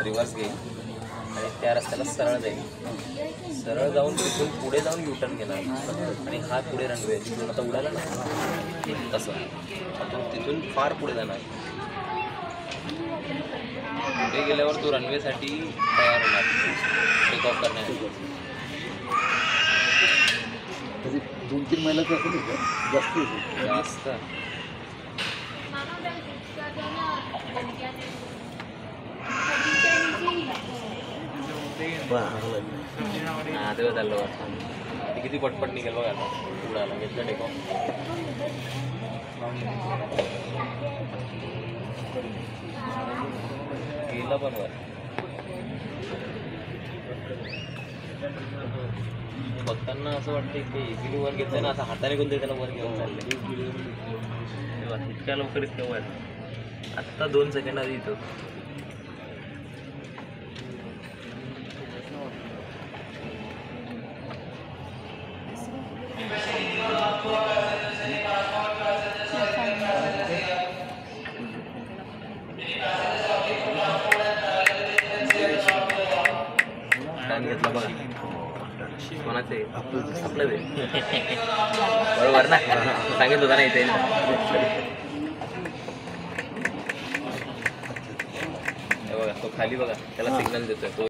Reverse घेईल आणि त्या रस्त्याला सरळ जाईल. सरळ जाऊन तिथून पुढे जाऊन युटर्न घेणार आणि हा पुढे रनवे तिथून आता उडाला ना तसं आपण तिथून फार पुढे जाणार. पुढे गेल्यावर तो रनवेसाठी तयार होणार टेक ऑफ करण्यासाठी. 2-3 मैलाचं असेल जास्त जास्त हा तेव्हा चाललो ते किती पटपट निघेल बघा आता. उडाला घेतलं टेक ऑफ. गेला पण वर. बघताना असं वाटतं की इकडे वर घेतलं ना असं हाताने कोणतरी त्याला वर घेऊन चाललंय. इतक्या लवकर इतक्या वर आत्ता 2 सेकंड आधी इथं. घेतलं बघा कोणाचं आहे आपलं बरोबर ना सांगितलं होतं ना इथे. बघा तो खाली बघा त्याला सिग्नल देतोय.